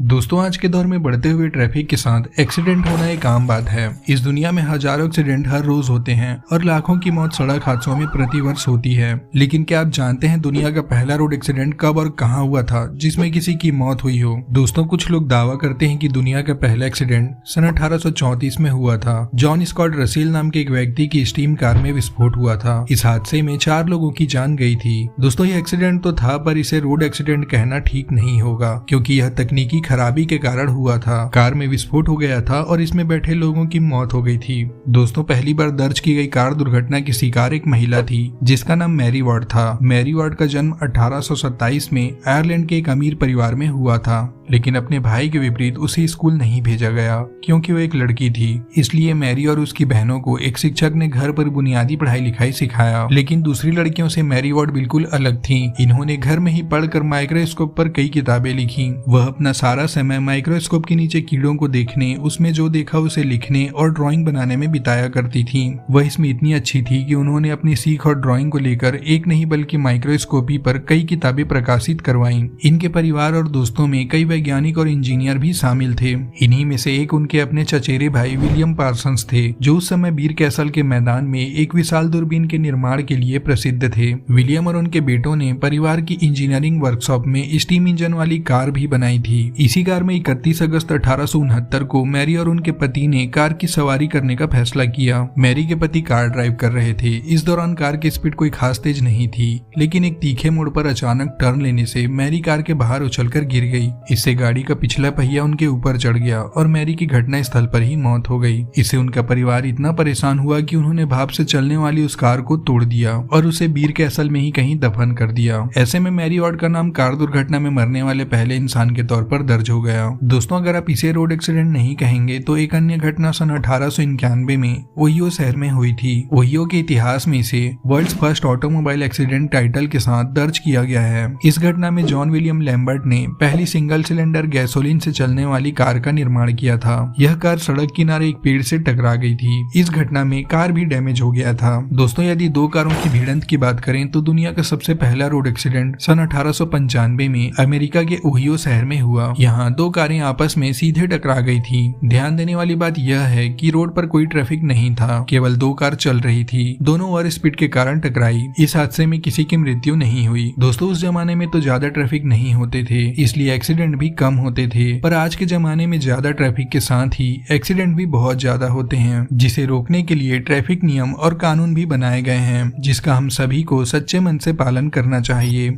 दोस्तों, आज के दौर में बढ़ते हुए ट्रैफिक के साथ एक्सीडेंट होना एक आम बात है। इस दुनिया में हजारों एक्सीडेंट हर रोज होते हैं और लाखों की मौत सड़क हादसों में प्रतिवर्ष होती है। लेकिन क्या आप जानते हैं दुनिया का पहला रोड एक्सीडेंट कब और कहां हुआ था जिसमें किसी की मौत हुई हो? दोस्तों, कुछ लोग दावा करते हैं कि दुनिया का पहला एक्सीडेंट सन 1834 में हुआ था। जॉन स्कॉट रसील नाम के एक व्यक्ति की स्टीम कार में विस्फोट हुआ था। इस हादसे में 4 लोगों की जान गई थी। दोस्तों, यह एक्सीडेंट तो था, पर इसे रोड एक्सीडेंट कहना ठीक नहीं होगा क्योंकि यह तकनीकी खराबी के कारण हुआ था। कार में विस्फोट हो गया था और इसमें बैठे लोगों की मौत हो गई थी। दोस्तों, पहली बार दर्ज की गई कार दुर्घटना की शिकार एक महिला थी जिसका नाम मैरी वार्ड था। मैरी वार्ड का जन्म 1827 में आयरलैंड के एक अमीर परिवार में हुआ था, लेकिन अपने भाई के विपरीत उसे स्कूल नहीं भेजा गया क्योंकि वो एक लड़की थी। इसलिए मैरी और उसकी बहनों को एक शिक्षक ने घर पर बुनियादी पढ़ाई लिखाई सिखाया। लेकिन दूसरी लड़कियों से मैरी वार्ड बिल्कुल अलग थी। इन्होंने घर में ही पढ़कर माइक्रोस्कोप पर कई किताबें लिखी। वह अपना सारा समय माइक्रोस्कोप के नीचे कीड़ों को देखने, उसमें जो देखा उसे लिखने और ड्राइंग बनाने में बिताया करती थी। वह इसमें इतनी अच्छी थी कि उन्होंने अपनी सीख और ड्राइंग को लेकर एक नहीं बल्कि माइक्रोस्कोपी पर कई किताबें प्रकाशित करवाईं। इनके परिवार और दोस्तों में कई वैज्ञानिक और इंजीनियर भी शामिल थे। इन्हीं में से एक उनके अपने चचेरे भाई विलियम पार्सन्स थे, जो उस समय बीर कैसल के मैदान में एक विशाल दूरबीन के निर्माण के लिए प्रसिद्ध थे। विलियम और उनके बेटों ने परिवार की इंजीनियरिंग वर्कशॉप में स्टीम इंजन वाली कार भी बनाई थी। इसी कार में 31 अगस्त 1869 को मैरी और उनके पति ने कार की सवारी करने का फैसला किया। मैरी के पति कार ड्राइव कर रहे थे। इस दौरान कार की स्पीड कोई खास तेज नहीं थी, लेकिन एक तीखे मोड़ पर अचानक टर्न लेने से मैरी कार के बाहर उछलकर गिर गई। इससे गाड़ी का पिछला पहिया उनके ऊपर चढ़ गया और मैरी की घटना स्थल पर ही मौत हो गई। इससे उनका परिवार इतना परेशान हुआ कि उन्होंने भाप से चलने वाली उस कार को तोड़ दिया और उसे बीर कैसल में ही कहीं दफन कर दिया। ऐसे में मैरी वार्ड का नाम कार दुर्घटना में मरने वाले पहले इंसान के तौर पर दर्ज हो गया। दोस्तों, अगर आप इसे रोड एक्सीडेंट नहीं कहेंगे तो एक अन्य घटना सन 1891 में ओहियो शहर में हुई थी। ओहियो के इतिहास में इसे world's first automobile accident title के साथ दर्ज किया गया है। इस घटना में जॉन विलियम लैम्बर्ट ने पहली सिंगल सिलेंडर गैसोलीन से चलने वाली कार का निर्माण किया था। यह कार सड़क किनारे एक पेड़ से टकरा गई थी। इस घटना में कार भी डैमेज हो गया था। दोस्तों, यदि 2 कारों की भिड़ंत की बात करें तो दुनिया का सबसे पहला रोड एक्सीडेंट सन 1895 में अमेरिका के ओहियो शहर में हुआ। यहाँ 2 कारें आपस में सीधे टकरा गई थी। ध्यान देने वाली बात यह है कि रोड पर कोई ट्रैफिक नहीं था, केवल 2 कार चल रही थी। दोनों ओवर स्पीड के कारण टकराई। इस हादसे में किसी की मृत्यु नहीं हुई। दोस्तों, उस जमाने में तो ज्यादा ट्रैफिक नहीं होते थे, इसलिए एक्सीडेंट भी कम होते थे। पर आज के जमाने में ज्यादा ट्रैफिक के साथ ही एक्सीडेंट भी बहुत ज्यादा होते हैं, जिसे रोकने के लिए ट्रैफिक नियम और कानून भी बनाए गए हैं, जिसका हम सभी को सच्चे मन से पालन करना चाहिए।